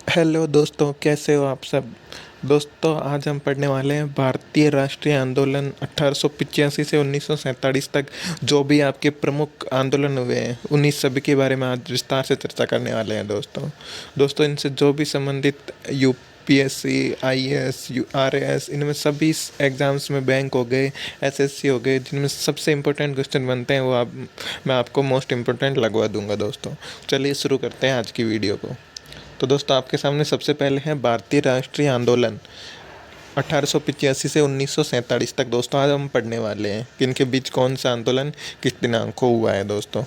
Hello दोस्तों, कैसे हो आप सब। दोस्तों, आज हम पढ़ने वाले हैं भारतीय राष्ट्रीय आंदोलन 1885 से 1947 तक जो भी आपके प्रमुख आंदोलन हुए हैं उन्हीं सभी के बारे में आज विस्तार से चर्चा करने वाले हैं। दोस्तों इनसे जो भी संबंधित यूपीएससी, आईएएस, आरएएस, इनमें सभी एग्ज़ाम्स में बैंक हो गए, एसएससी हो गए, जिनमें सबसे इम्पोर्टेंट क्वेश्चन बनते हैं वो मैं आपको मोस्ट इम्पोर्टेंट लगवा दूंगा। दोस्तों चलिए शुरू करते हैं आज की वीडियो को। तो दोस्तों, आपके सामने सबसे पहले है भारतीय राष्ट्रीय आंदोलन 1885 से 1947 तक। दोस्तों आज हम पढ़ने वाले हैं कि इनके बीच कौन सा आंदोलन किस दिनांक को हुआ है। दोस्तों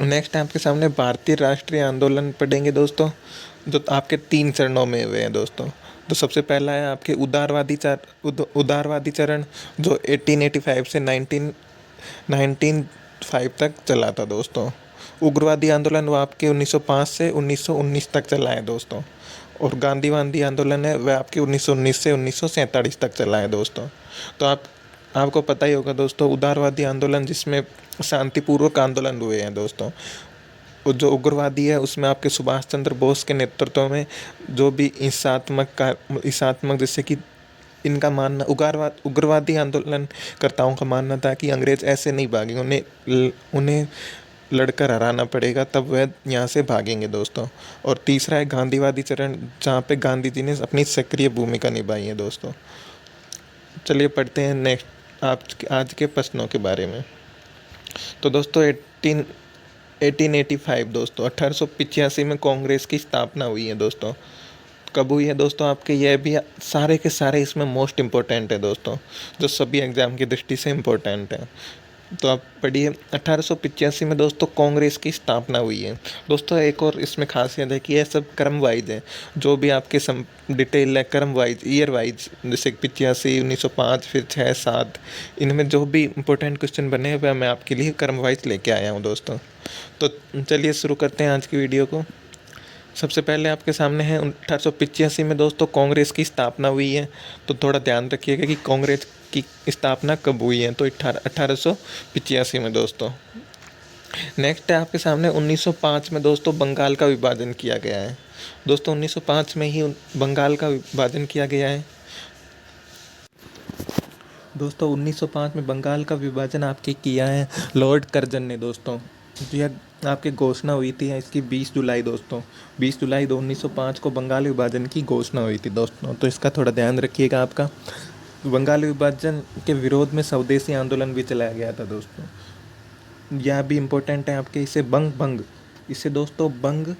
नेक्स्ट आपके सामने भारतीय राष्ट्रीय आंदोलन पढ़ेंगे दोस्तों, जो आपके 3 चरणों में हुए हैं। दोस्तों तो सबसे पहला है आपके उदारवादी चरण, जो 1885 से 1905 तक चला था। दोस्तों उग्रवादी आंदोलन वो आपके 1905 से 1919 तक चला है। दोस्तों और गांधीवादी आंदोलन है वह आपके 1919 से 1947 तक चला है। दोस्तों तो आपको पता ही होगा दोस्तों, उदारवादी आंदोलन जिसमें शांतिपूर्वक आंदोलन हुए हैं। दोस्तों और जो उग्रवादी है उसमें आपके सुभाष चंद्र बोस के नेतृत्व में जो भी हिंसात्मक जैसे कि इनका मानना उग्रवादी आंदोलनकर्ताओं का मानना था कि अंग्रेज ऐसे नहीं भागेंगे, उन्हें लड़कर हराना पड़ेगा, तब वह यहाँ से भागेंगे। दोस्तों और तीसरा है गांधीवादी चरण, जहाँ पे गांधी जी ने अपनी सक्रिय भूमिका निभाई है। दोस्तों चलिए पढ़ते हैं नेक्स्ट आज के प्रश्नों के बारे में। तो दोस्तों 1885 दोस्तों 1885 में कांग्रेस की स्थापना हुई है। दोस्तों कब हुई है दोस्तों, आपके यह भी सारे के सारे इसमें मोस्ट इम्पोर्टेंट है दोस्तों, जो सभी एग्जाम की दृष्टि से इम्पोर्टेंट है। तो आप पढ़िए 1885 में दोस्तों कांग्रेस की स्थापना हुई है। दोस्तों एक और इसमें खासियत है कि यह सब क्रम वाइज है, जो भी आपके डिटेल है क्रम वाइज, ईयर वाइज, जैसे 85, 1905, फिर 6, 7, इनमें जो भी इम्पोर्टेंट क्वेश्चन बने हैं वह मैं आपके लिए क्रम वाइज लेके आया हूँ। दोस्तों तो चलिए शुरू करते हैं आज की वीडियो को। सबसे पहले आपके सामने है 1885 में दोस्तों कांग्रेस की स्थापना हुई है। तो थोड़ा ध्यान रखिएगा कि कांग्रेस की स्थापना कब हुई है, तो 1885 में दोस्तों। नेक्स्ट है आपके सामने 1905 में दोस्तों बंगाल का विभाजन किया गया है। दोस्तों 1905 में ही बंगाल का विभाजन किया गया है। दोस्तों 1905 में बंगाल का विभाजन आपके किया है लॉर्ड कर्जन ने। दोस्तों यह आपकी घोषणा हुई थी इसकी 20 जुलाई। दोस्तों 20 जुलाई 1905 को बंगाल विभाजन की घोषणा हुई थी। दोस्तों तो इसका थोड़ा ध्यान रखिएगा। आपका बंगाल विभाजन के विरोध में स्वदेशी आंदोलन भी चलाया गया था। दोस्तों यह भी इम्पोर्टेंट है आपके, इसे दोस्तों बंग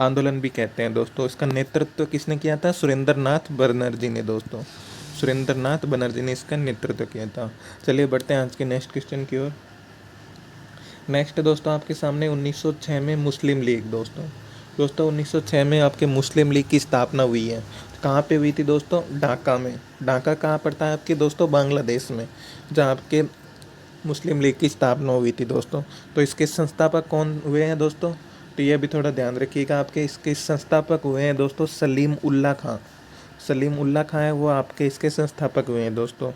आंदोलन भी कहते हैं। दोस्तों इसका नेतृत्व किसने किया था, सुरेंद्र नाथ बनर्जी ने। दोस्तों सुरेंद्र नाथ बनर्जी ने इसका नेतृत्व किया था। चलिए बढ़ते हैं आज के नेक्स्ट क्वेश्चन की ओर। नेक्स्ट दोस्तों आपके सामने 1906 में मुस्लिम लीग। दोस्तों 1906 में आपके मुस्लिम लीग की स्थापना हुई है। कहाँ पे हुई थी दोस्तों, ढाका में। ढाका कहाँ पड़ता है आपके दोस्तों, बांग्लादेश में, जहाँ आपके मुस्लिम लीग की स्थापना हुई थी। दोस्तों तो इसके संस्थापक कौन हुए हैं दोस्तों, तो यह भी थोड़ा ध्यान रखिएगा। आपके इसके संस्थापक हुए हैं दोस्तों सलीम उल्लाह खां। सलीम उल्लाह खां है वो आपके इसके संस्थापक हुए हैं। दोस्तों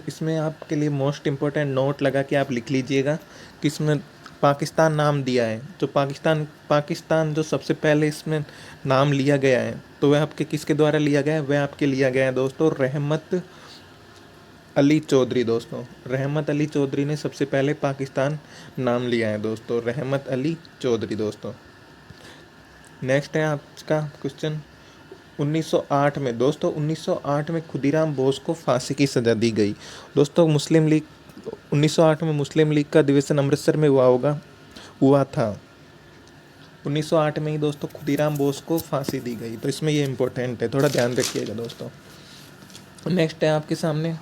इसमें आपके लिए मोस्ट इम्पोर्टेंट नोट लगा कि आप लिख लीजिएगा कि इसमें पाकिस्तान नाम दिया है। जो पाकिस्तान जो सबसे पहले इसमें नाम लिया गया है, तो वह आपके किसके द्वारा लिया गया है, वह आपके लिया गया है दोस्तों रहमत अली चौधरी। दोस्तों रहमत अली चौधरी ने सबसे पहले पाकिस्तान नाम लिया है। दोस्तों रहमत अली चौधरी। दोस्तों नेक्स्ट है आपका क्वेश्चन 1908 में। दोस्तों 1908 में खुदीराम बोस को फांसी की सज़ा दी गई। दोस्तों 1908 में मुस्लिम लीग का अधिवेशन अमृतसर में हुआ था। 1908 में ही दोस्तों खुदीराम बोस को फांसी दी गई। तो इसमें ये इम्पोर्टेंट है, थोड़ा ध्यान रखिएगा दोस्तों। नेक्स्ट है आपके सामने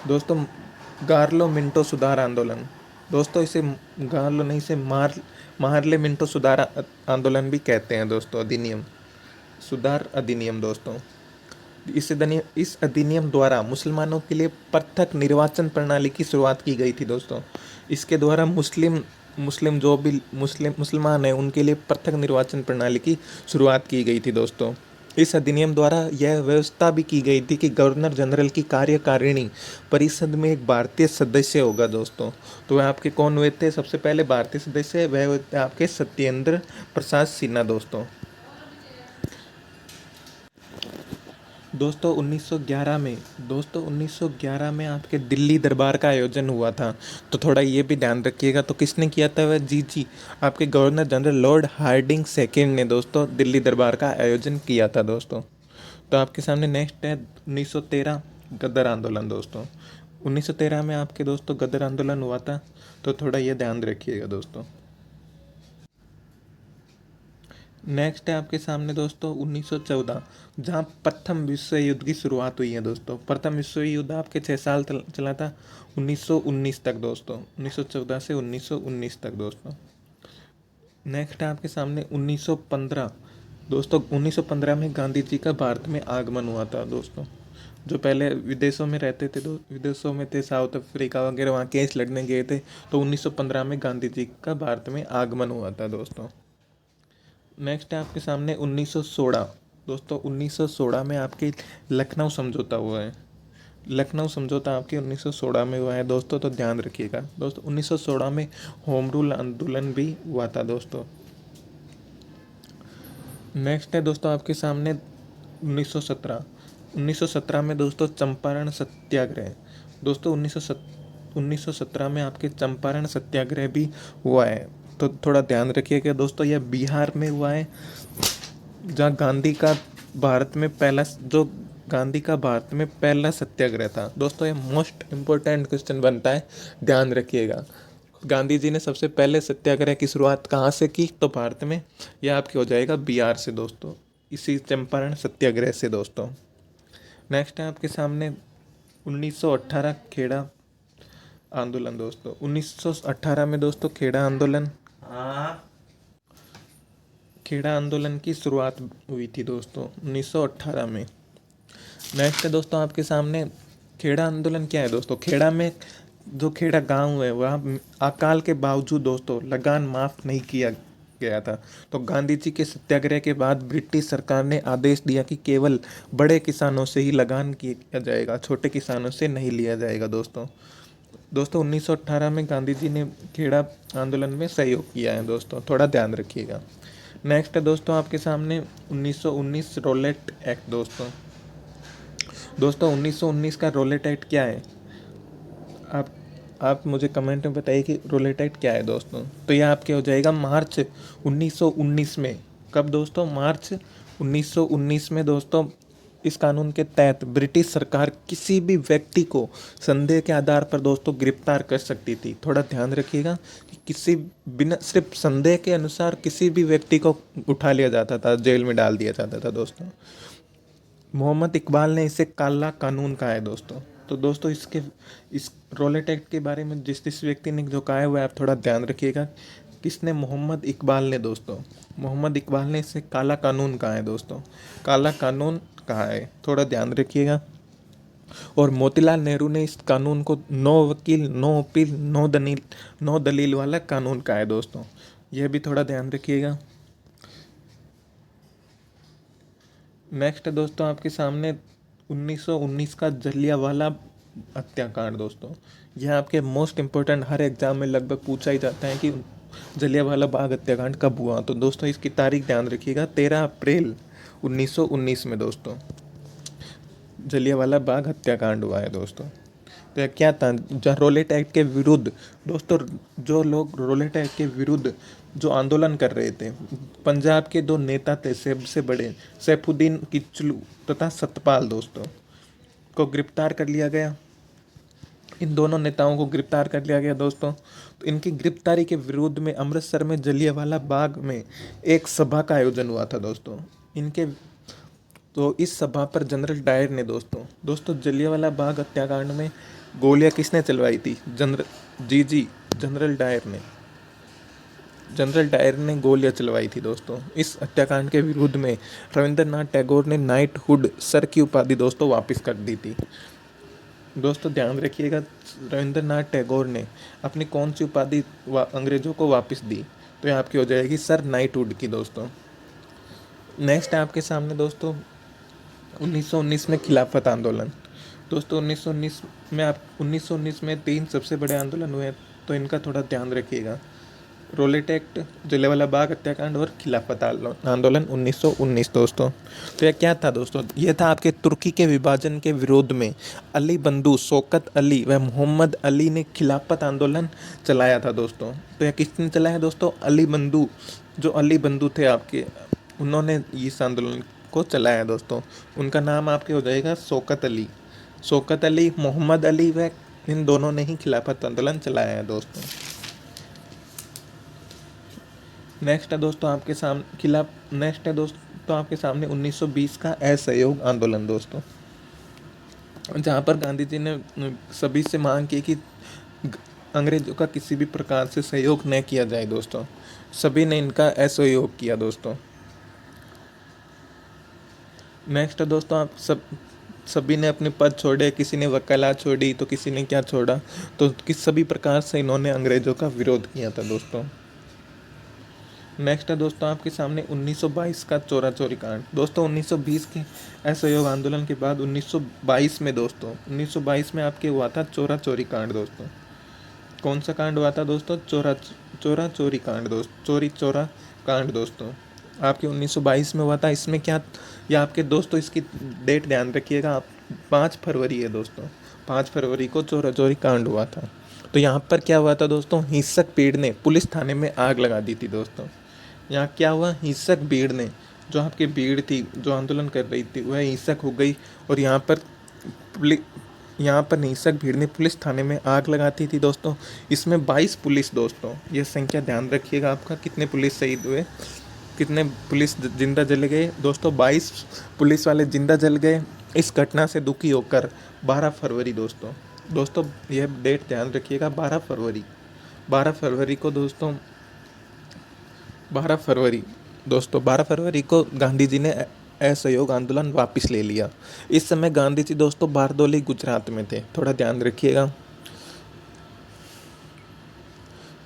दोस्तों गार्लो मिंटो सुधार आंदोलन। दोस्तों इसे गार्लो नहीं, इसे मार्ले मिंटो सुधार आंदोलन भी कहते हैं। दोस्तों सुधार अधिनियम। दोस्तों इस अधिनियम द्वारा मुसलमानों के लिए पृथक निर्वाचन प्रणाली की शुरुआत की गई थी। दोस्तों इसके द्वारा मुस्लिम जो भी मुसलमान हैं उनके लिए पृथक निर्वाचन प्रणाली की शुरुआत की गई थी। दोस्तों इस अधिनियम द्वारा यह व्यवस्था भी की गई थी कि गवर्नर जनरल की कार्यकारिणी परिषद में एक भारतीय सदस्य होगा दोस्तों। तो वह आपके कौन हुए थे सबसे पहले भारतीय सदस्य? वह हुए थे आपके सत्येंद्र प्रसाद सिन्हा दोस्तों। दोस्तों 1911 में आपके दिल्ली दरबार का आयोजन हुआ था। तो थोड़ा ये भी ध्यान रखिएगा, तो किसने किया था? वह जी आपके governor general lord Hardinge second ने दोस्तों दिल्ली दरबार का आयोजन किया था दोस्तों। तो आपके सामने नेक्स्ट है 1913 गदर आंदोलन दोस्तों। 1913 में आपके दोस्तों गदर आंदोलन हुआ था, तो थोड़ा ये ध्यान रखिएगा दोस्तों। नेक्स्ट है आपके सामने दोस्तों 1914, जहाँ प्रथम विश्व युद्ध की शुरुआत हुई है दोस्तों। प्रथम विश्व युद्ध आपके 6 साल चला था, 1919 तक दोस्तों। 1914 से 1919 तक दोस्तों। नेक्स्ट है आपके सामने 1915 दोस्तों। 1915 में गांधी जी का भारत में आगमन हुआ था दोस्तों। जो पहले विदेशों में रहते थे, विदेशों में थे, साउथ अफ्रीका वगैरह, वहाँ केस लड़ने गए थे। तो 1915 में गांधी जी का भारत में आगमन हुआ था दोस्तों। नेक्स्ट है आपके सामने 1916 दोस्तों। 1916 में आपके लखनऊ समझौता हुआ है। लखनऊ समझौता आपके 1916 में हुआ है दोस्तों, तो ध्यान रखिएगा दोस्तों। 1916 में होम रूल आंदोलन भी हुआ था दोस्तों। नेक्स्ट है दोस्तों आपके सामने 1917। 1917 में दोस्तों चंपारण सत्याग्रह दोस्तों। 1917 में आपके चंपारण सत्याग्रह भी हुआ है, तो थोड़ा ध्यान रखिएगा दोस्तों। यह बिहार में हुआ है, जहाँ गांधी का भारत में पहला सत्याग्रह था दोस्तों। ये मोस्ट इम्पोर्टेंट क्वेश्चन बनता है, ध्यान रखिएगा। गांधी जी ने सबसे पहले सत्याग्रह की शुरुआत कहाँ से की? तो भारत में। यह आपके हो जाएगा बिहार से दोस्तों, इसी चंपारण सत्याग्रह से दोस्तों। नेक्स्ट है आपके सामने 1918 खेड़ा आंदोलन दोस्तों। 1918 में दोस्तों खेड़ा आंदोलन की शुरुआत हुई थी दोस्तों 1918 में। नेक्स्ट है दोस्तों आपके सामने खेड़ा आंदोलन क्या है दोस्तों। खेड़ा में जो खेड़ा गांव है वहाँ अकाल के बावजूद दोस्तों लगान माफ़ नहीं किया गया था। तो गांधी जी के सत्याग्रह के बाद ब्रिटिश सरकार ने आदेश दिया कि केवल बड़े किसानों से ही लगान किया जाएगा, छोटे किसानों से नहीं लिया जाएगा दोस्तों। 1918 में गांधी जी ने खेड़ा आंदोलन में सहयोग किया है दोस्तों, थोड़ा ध्यान रखिएगा। नेक्स्ट है दोस्तों आपके सामने 1919 रोलेट एक्ट दोस्तों। 1919 का रोलेट एक्ट क्या है? आप आप मुझे कमेंट में बताइए कि रोलेट एक्ट क्या है दोस्तों। तो यह आपके हो जाएगा मार्च 1919 में। कब दोस्तों? मार्च 1919 में दोस्तों। इस कानून के तहत ब्रिटिश सरकार किसी भी व्यक्ति को संदेह के आधार पर दोस्तों गिरफ्तार कर सकती थी। थोड़ा ध्यान रखिएगा कि किसी बिना सिर्फ संदेह के अनुसार किसी भी व्यक्ति को उठा लिया जाता था, जेल में डाल दिया जाता था दोस्तों। मोहम्मद इकबाल ने इसे काला कानून कहा है दोस्तों। तो दोस्तों इस रोलेट एक्ट के बारे में जिस व्यक्ति ने जो कहा है वह आप थोड़ा ध्यान रखिएगा। किसने? मोहम्मद इकबाल ने दोस्तों। मोहम्मद इकबाल ने इसे काला कानून कहा है दोस्तों, काला कानून कहा है, थोड़ा ध्यान रखिएगा। और मोतीलाल नेहरू ने इस कानून को नो वकील नो अपील नो दलील वाला कानून कहा है दोस्तों। यह भी थोड़ा ध्यान रखिएगा। नेक्स्ट है दोस्तों आपके सामने 1919 का जलियांवाला हत्याकांड दोस्तों। यह आपके मोस्ट इम्पोर्टेंट, हर एग्जाम में लगभग पूछा ही जाता है कि जलियांवाला बाग हत्याकांड कब हुआ। तो दोस्तों इसकी तारीख ध्यान रखिएगा, 13 अप्रैल 1919 में दोस्तों जलियांवाला बाग हत्याकांड हुआ है दोस्तों। तो यह क्या था? जो रोलेट एक्ट के विरुद्ध दोस्तों, जो लोग रोलेट एक्ट के विरुद्ध जो आंदोलन कर रहे थे, पंजाब के दो नेता थे सबसे बड़े, सैफुद्दीन किचलू तथा सतपाल दोस्तों, को गिरफ्तार कर लिया गया। इन दोनों नेताओं को गिरफ्तार कर लिया गया दोस्तों। तो इनकी गिरफ्तारी के विरोध में अमृतसर में जलियांवाला बाग में एक सभा का आयोजन हुआ था दोस्तों। इनके तो इस सभा पर जनरल डायर ने दोस्तों जलियांवाला बाग हत्याकांड में गोलियां किसने चलवाई थी? जनरल डायर ने गोलियां चलवाई थी दोस्तों। इस हत्याकांड के विरुद्ध में रविंद्रनाथ टैगोर ने नाइटहुड सर की उपाधि दोस्तों वापस कर दी थी दोस्तों। ध्यान रखिएगा, रविंद्रनाथ टैगोर ने अपनी कौन सी उपाधि अंग्रेजों को वापस दी? तो ये आपकी हो जाएगी सर नाइटहुड की दोस्तों। नेक्स्ट है आपके सामने दोस्तों 1919 में खिलाफत आंदोलन। दोस्तों 1919 में आप 1919 में 3 सबसे बड़े आंदोलन हुए, तो इनका थोड़ा ध्यान रखिएगा। रोलेट एक्ट, जलियांवाला बाग हत्याकांड और खिलाफत आंदोलन 1919 दोस्तों। तो यह क्या था दोस्तों? यह था आपके तुर्की के विभाजन के विरोध में अली बंधु शौकत अली व मोहम्मद अली ने खिलाफत आंदोलन चलाया था दोस्तों। तो यह किसने चलाया दोस्तों? अली बंधु, जो अली बंधु थे आपके, उन्होंने इस आंदोलन को चलाया दोस्तों। उनका नाम आपके हो जाएगा शौकत अली। शौकत अली, मोहम्मद अली व इन दोनों ने ही खिलाफत आंदोलन चलाया है दोस्तों। नेक्स्ट है दोस्तों आपके सामने नेक्स्ट है दोस्तों आपके सामने 1920 का असहयोग आंदोलन दोस्तों, जहाँ पर गांधी जी ने सभी से मांग की कि अंग्रेजों का किसी भी प्रकार से सहयोग न किया जाए दोस्तों। सभी ने इनका असहयोग किया दोस्तों। नेक्स्ट है दोस्तों आप सभी ने अपने पद छोड़े, किसी ने वकालत छोड़ी तो किसी ने क्या छोड़ा, तो किस सभी प्रकार से इन्होंने अंग्रेजों का विरोध किया था दोस्तों। नेक्स्ट है दोस्तों आपके सामने 1922 का चोरा चोरी कांड दोस्तों। 1920 के असहयोग आंदोलन के बाद 1922 में दोस्तों 1922 में आपके हुआ था चोरा चोरी कांड दोस्तों। कौन सा कांड हुआ था दोस्तों? चोरा चोरी कांड चोरी चोरा कांड दोस्तों, आपके 1922 में हुआ था। इसमें क्या, या आपके दोस्तों इसकी डेट ध्यान रखिएगा आप, 5 फरवरी है दोस्तों। 5 फरवरी को चोरा चोरी कांड हुआ था। तो यहाँ पर क्या हुआ था दोस्तों? हिंसक भीड़ ने पुलिस थाने में आग लगा दी थी दोस्तों। यहाँ क्या हुआ? हिंसक भीड़ ने, जो आपकी भीड़ थी जो आंदोलन कर रही थी, वह हिंसक हो गई और यहाँ पर हिंसक भीड़ ने पुलिस थाने में आग लगाती थी दोस्तों। इसमें 22 पुलिस दोस्तों, ये संख्या ध्यान रखिएगा आपका, कितने पुलिस शहीद हुए, कितने पुलिस जिंदा जल गए दोस्तों? 22 पुलिस वाले जिंदा जल गए। इस घटना से दुखी होकर 12 फरवरी दोस्तों यह डेट ध्यान रखिएगा, 12 फरवरी को दोस्तों 12 फरवरी को गांधी जी ने असहयोग आंदोलन वापस ले लिया। इस समय गांधी जी दोस्तों बारडोली गुजरात में थे, थोड़ा ध्यान रखिएगा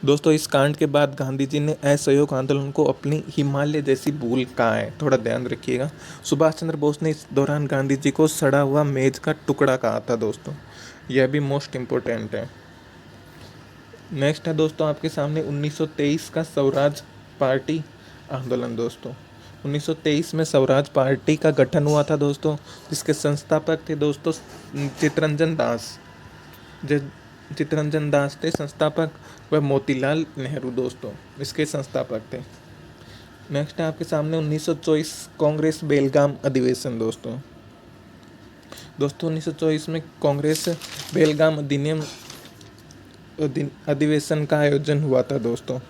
दोस्तों। इस कांड के बाद गांधी जी ने असहयोग आंदोलन को अपनी हिमालय जैसी भूल कहा है, थोड़ा ध्यान रखिएगा। सुभाष चंद्र बोस ने इस दौरान गांधी जी को सड़ा हुआ मेज का टुकड़ा कहा था दोस्तों, यह भी मोस्ट इम्पोर्टेंट है। नेक्स्ट है दोस्तों आपके सामने 1923 का स्वराज पार्टी आंदोलन दोस्तों। 1923 में स्वराज पार्टी का गठन हुआ था दोस्तों, जिसके संस्थापक थे दोस्तों चित्तरंजन दास। चित्तरंजन दास थे संस्थापक, व मोतीलाल नेहरू दोस्तों इसके संस्थापक थे। नेक्स्ट है आपके सामने 1924 कांग्रेस बेलगाम अधिवेशन दोस्तों। 1924 में कांग्रेस बेलगाम अधिवेशन का आयोजन हुआ था दोस्तों।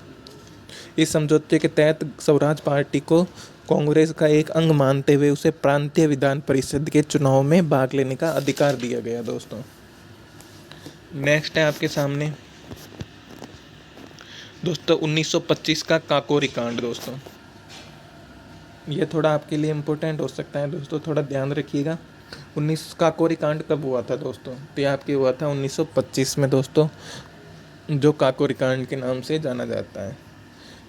इस समझौते के तहत स्वराज पार्टी को कांग्रेस का एक अंग मानते हुए उसे प्रांतीय विधान परिषद के चुनाव में भाग लेने का अधिकार दिया गया दोस्तों। नेक्स्ट है आपके सामने दोस्तों 1925 का काकोरी कांड दोस्तों। ये थोड़ा आपके लिए इम्पोर्टेंट हो सकता है दोस्तों, थोड़ा ध्यान रखिएगा। 19 काकोरी कांड कब हुआ था दोस्तों? तो ये आपके हुआ था 1925 में दोस्तों, जो काकोरी कांड के नाम से जाना जाता है।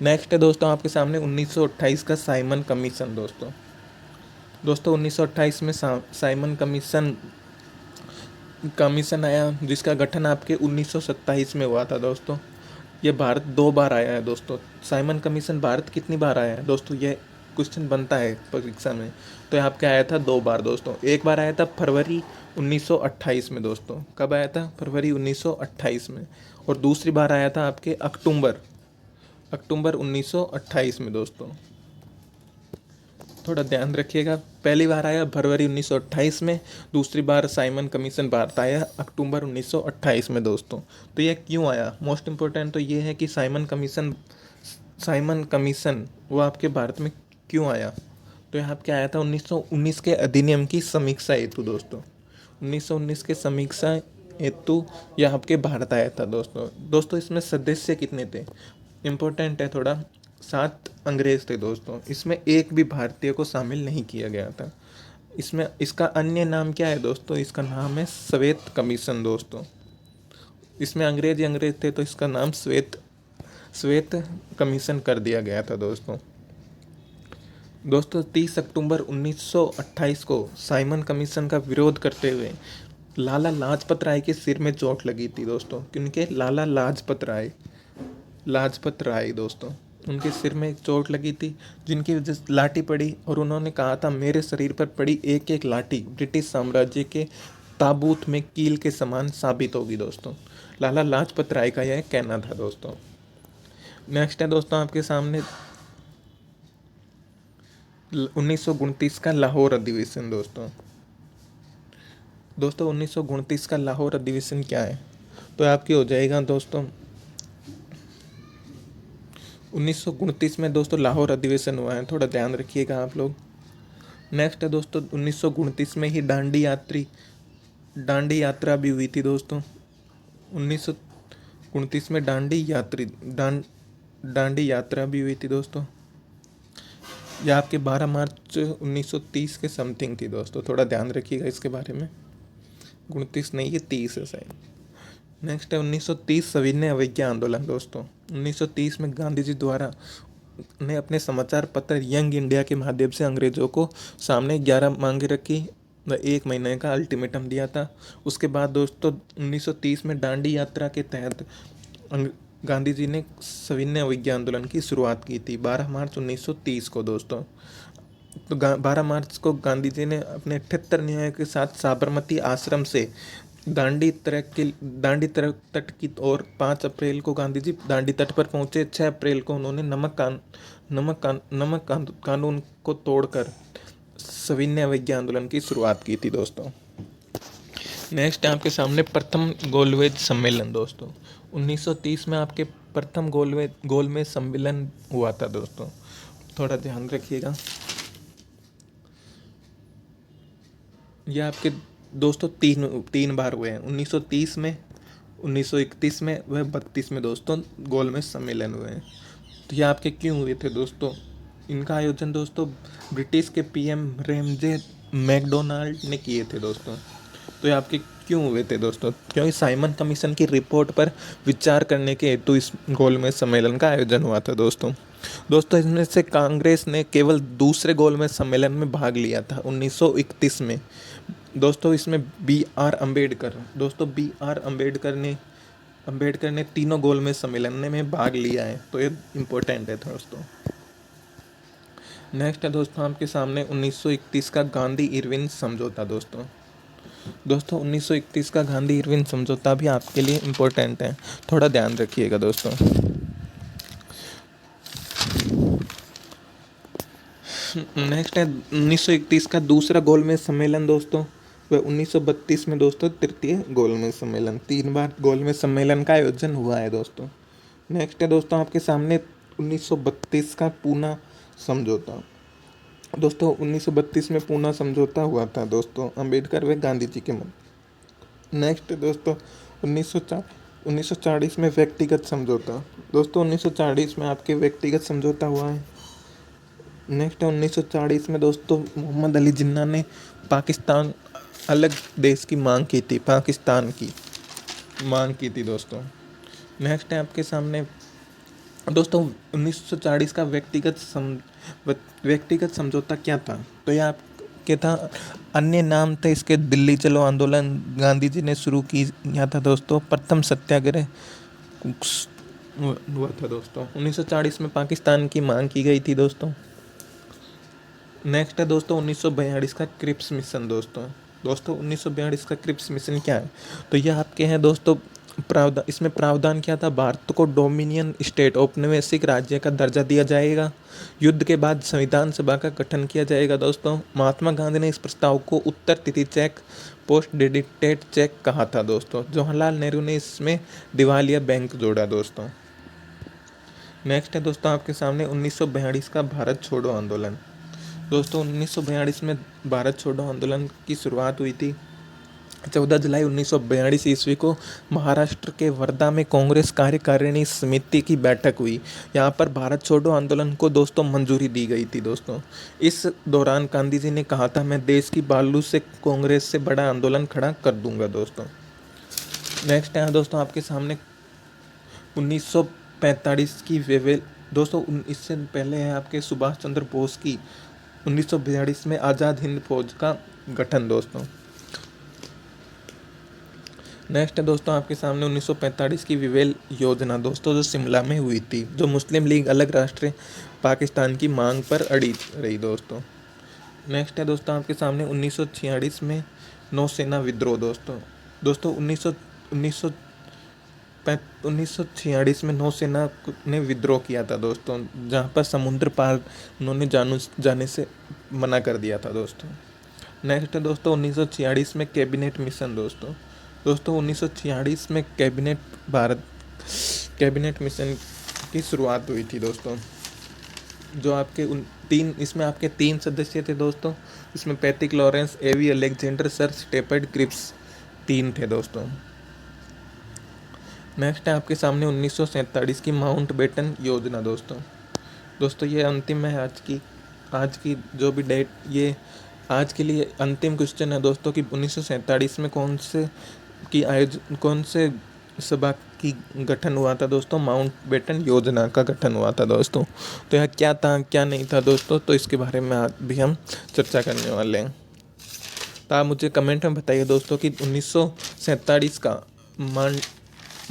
नेक्स्ट है दोस्तों आपके सामने 1928 का साइमन कमीशन दोस्तों। 1928 में साइमन कमीशन आया, जिसका गठन आपके 1927 में हुआ था दोस्तों। ये भारत 2 बार आया है दोस्तों। साइमन कमीशन भारत कितनी बार आया है दोस्तों? ये क्वेश्चन बनता है परीक्षा में। तो यहाँ पे आया था 2 बार दोस्तों। एक बार आया था फरवरी 1928 में दोस्तों। कब आया था? फरवरी 1928 में। और दूसरी बार आया था आपके अक्टूबर 1928 में दोस्तों। थोड़ा ध्यान रखिएगा, पहली बार आया फरवरी 1928 में, दूसरी बार साइमन कमीशन भारत आया अक्टूबर 1928 में दोस्तों। तो ये क्यों आया? मोस्ट इम्पोर्टेंट तो ये है कि साइमन कमीशन वो आपके भारत में क्यों आया? तो यहाँ क्या आया था? 1919 के अधिनियम की समीक्षा हेतु दोस्तों। 1919 के समीक्षा हेतु यह आपके भारत आया था दोस्तों। इसमें सदस्य कितने थे? इम्पोर्टेंट है थोड़ा, 7 अंग्रेज थे दोस्तों। इसमें एक भी भारतीय को शामिल नहीं किया गया था। इसका अन्य नाम क्या है दोस्तों? इसका नाम है श्वेत कमीशन दोस्तों। इसमें अंग्रेज ही अंग्रेज थे, तो इसका नाम श्वेत कमीशन कर दिया गया था दोस्तों। दोस्तों 30 अक्टूबर 1928 को साइमन कमीशन का विरोध करते हुए लाला लाजपत राय के सिर में चोट लगी थी दोस्तों, क्योंकि लाजपत राय दोस्तों, उनके सिर में एक चोट लगी थी, जिनकी वजह से लाठी पड़ी और उन्होंने कहा था मेरे शरीर पर पड़ी एक एक लाठी ब्रिटिश साम्राज्य के ताबूत में कील के समान साबित होगी दोस्तों। लाला लाजपत राय का यह कहना था दोस्तों। नेक्स्ट है दोस्तों आपके सामने 1929 का लाहौर अधिवेशन दोस्तों। 1929 का लाहौर अधिवेशन क्या है, तो आपकी हो जाएगा दोस्तों 1929 में दोस्तों लाहौर अधिवेशन हुआ है, थोड़ा ध्यान रखिएगा आप लोग। नेक्स्ट है दोस्तों 1929 में ही दांडी यात्रा भी हुई थी दोस्तों। 1929 में दांडी यात्रा भी हुई थी दोस्तों। यह आपके 12 मार्च 1930 के समथिंग थी दोस्तों, थोड़ा ध्यान रखिएगा इसके बारे में। 29 नहीं, ये 30 है शायद। नेक्स्ट है 1930 सविनय अवज्ञा आंदोलन दोस्तों। 1930 में गांधी जी द्वारा ने अपने समाचार पत्र यंग इंडिया के माध्यम से अंग्रेजों को सामने 11 मांगे रखी व 1 महीने का अल्टीमेटम दिया था। उसके बाद दोस्तों 1930 में दांडी यात्रा के तहत गांधी जी ने सविनय अवज्ञा आंदोलन की शुरुआत की थी 12 मार्च 1930 को दोस्तों। तो 12 मार्च को गांधी जी ने अपने 78 अनुयायियों के साथ साबरमती आश्रम से दांडी तट की ओर 5 अप्रैल को गांधी जी दांडी तट पर पहुंचे। 6 अप्रैल को उन्होंने नमक कानून को तोड़कर सविनय अवज्ञा आंदोलन की शुरुआत की थी दोस्तों। नेक्स्ट है आपके सामने प्रथम गोलमेज सम्मेलन दोस्तों। 1930 में आपके प्रथम गोलमेज सम्मेलन हुआ था दोस्तों, थोड़ा ध्यान रखिएगा। यह आपके दोस्तों तीन बार हुए हैं, 1930 में, 1931 में व 32 में दोस्तों गोलमेज सम्मेलन हुए हैं। तो ये आपके क्यों हुए थे दोस्तों? इनका आयोजन दोस्तों ब्रिटिश के पीएम रेमजे मैकडोनाल्ड ने किए थे दोस्तों। तो ये आपके क्यों हुए थे दोस्तों? क्योंकि साइमन कमीशन की रिपोर्ट पर विचार करने के हेतु इस गोलमेज सम्मेलन का आयोजन हुआ था दोस्तों। इसमें से कांग्रेस ने केवल दूसरे गोलमेज सम्मेलन में भाग लिया था 1931 में दोस्तों। इसमें बी आर अम्बेडकर ने तीनों गोलमेज सम्मेलन में भाग लिया है, तो ये इम्पोर्टेंट है दोस्तों। नेक्स्ट है दोस्तों आपके सामने 1931 का गांधी इरविन समझौता दोस्तों। 1931 का गांधी इरविन समझौता भी आपके लिए इम्पोर्टेंट है, थोड़ा ध्यान रखिएगा दोस्तों। नेक्स्ट है 1931 का दूसरा गोलमेज सम्मेलन दोस्तों, वह 1932 में दोस्तों तृतीय गोलमेज सम्मेलन। 3 बार गोलमेज सम्मेलन का आयोजन हुआ है दोस्तों। नेक्स्ट है दोस्तों आपके सामने 1932 का पूना समझौता। 1932 में पूना समझौता हुआ था दोस्तों, अम्बेडकर व गांधी जी के मध्य। नेक्स्ट है दोस्तों 1940 में व्यक्तिगत समझौता। 1940 में आपके व्यक्तिगत समझौता हुआ है। नेक्स्ट है 1940 में दोस्तों मोहम्मद अली जिन्ना ने पाकिस्तान अलग देश की मांग की थी, पाकिस्तान की मांग की थी दोस्तों। नेक्स्ट है आपके सामने दोस्तों 1940 का व्यक्तिगत समझौता क्या था, तो यह आपके था, अन्य नाम थे इसके दिल्ली चलो आंदोलन गांधी जी ने शुरू किया था दोस्तों। प्रथम सत्याग्रह हुआ था दोस्तों। 1940 में पाकिस्तान की मांग की गई थी दोस्तों। नेक्स्ट है दोस्तों 1942 का क्रिप्स मिशन दोस्तों। 1942 का क्रिप्स मिशन क्या है, तो यह आपके हैं दोस्तों इसमें प्रावधान क्या था, भारत को डोमिनियन स्टेट औपनिवेशिक राज्य का दर्जा दिया जाएगा। युद्ध के बाद संविधान सभा का गठन किया जाएगा दोस्तों। महात्मा गांधी ने इस प्रस्ताव को उत्तर तिथि चेक, पोस्ट डेडिटेड चेक कहा था दोस्तों। जवाहरलाल नेहरू ने इसमें दिवालिया बैंक जोड़ा दोस्तों। नेक्स्ट है दोस्तों आपके सामने 1942 का भारत छोड़ो आंदोलन। 1942 में भारत छोड़ो आंदोलन की शुरुआत हुई थी। 14 जुलाई 1942 ईस्वी को महाराष्ट्र के वर्धा में कांग्रेस कार्यकारिणी समिति की बैठक हुई। यहाँ पर भारत छोड़ो आंदोलन को दोस्तों मंजूरी दी गई थी दोस्तों। इस दौरान गांधी जी ने कहा था मैं देश की बालू से कांग्रेस से बड़ा आंदोलन खड़ा कर दूंगा दोस्तों। नेक्स्ट है दोस्तों आपके सामने 1945 की दोस्तों इससे पहले है आपके सुभाष चंद्र बोस की 1942 में आज़ाद हिंद फौज का गठन दोस्तों। नेक्स्ट है दोस्तों आपके सामने 1945 की विवेल योजना दोस्तों, जो शिमला में हुई थी, जो मुस्लिम लीग अलग राष्ट्र पाकिस्तान की मांग पर अड़ी रही दोस्तों। नेक्स्ट है दोस्तों आपके सामने 1946 में नौसेना विद्रोह दोस्तों। दोस्तों 1946 में नौसेना ने विद्रोह किया था दोस्तों, जहाँ पर समुद्र पार उन्होंने जाने से मना कर दिया था दोस्तों। नेक्स्ट है दोस्तों 1946 में कैबिनेट मिशन दोस्तों। दोस्तों 1946 में कैबिनेट मिशन की शुरुआत हुई थी दोस्तों, जो आपके इसमें आपके 3 सदस्य थे दोस्तों। इसमें पैट्रिक लॉरेंस, एवी अलेक्जेंडर, सर स्टेफर्ड क्रिप्स 3 थे दोस्तों। नेक्स्ट है आपके सामने 1947 की माउंटबेटन योजना दोस्तों। दोस्तों ये अंतिम है आज की जो भी डेट, ये आज के लिए अंतिम क्वेश्चन है दोस्तों कि 1947 में कौन से सभा की गठन हुआ था दोस्तों। माउंटबेटन योजना का गठन हुआ था दोस्तों। तो यह क्या था क्या नहीं था दोस्तों, तो इसके बारे में आज भी हम चर्चा करने वाले हैं। तो आप मुझे कमेंट में बताइए दोस्तों कि 1947 का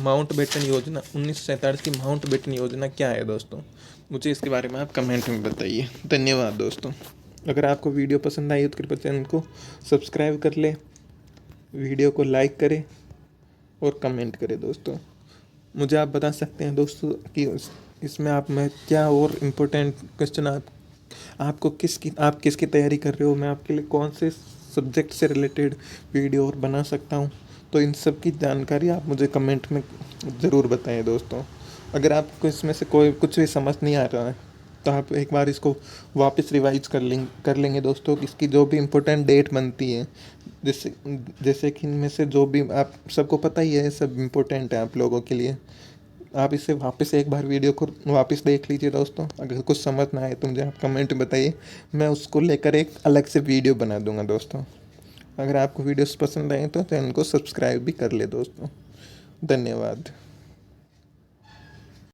माउंटबेटन योजना 1947 की माउंटबेटन योजना क्या है दोस्तों। मुझे इसके बारे में आप कमेंट में बताइए। धन्यवाद दोस्तों। अगर आपको वीडियो पसंद आई तो कृपया चैनल को सब्सक्राइब कर ले, वीडियो को लाइक करें और कमेंट करें दोस्तों। मुझे आप बता सकते हैं दोस्तों कि इसमें आप मैं क्या और इम्पोर्टेंट क्वेश्चन आप किसकी तैयारी कर रहे हो, मैं आपके लिए कौन से सब्जेक्ट से रिलेटेड वीडियो और बना सकता हूँ। तो इन सब की जानकारी आप मुझे कमेंट में ज़रूर बताएं दोस्तों। अगर आपको इसमें से कुछ भी समझ नहीं आ रहा है तो आप एक बार इसको वापस रिवाइज कर लेंगे दोस्तों। इसकी जो भी इम्पोर्टेंट डेट बनती है, जैसे कि इनमें से जो भी आप सबको पता ही है, सब इम्पोर्टेंट है आप लोगों के लिए। आप इसे वापस एक बार वीडियो को वापस देख लीजिए दोस्तों। अगर कुछ समझ ना आए तो मुझे आप कमेंट बताइए, मैं उसको लेकर एक अलग से वीडियो बना दूंगा दोस्तों। अगर आपको वीडियोस पसंद आए तो चैनल को सब्सक्राइब भी कर ले दोस्तों। धन्यवाद।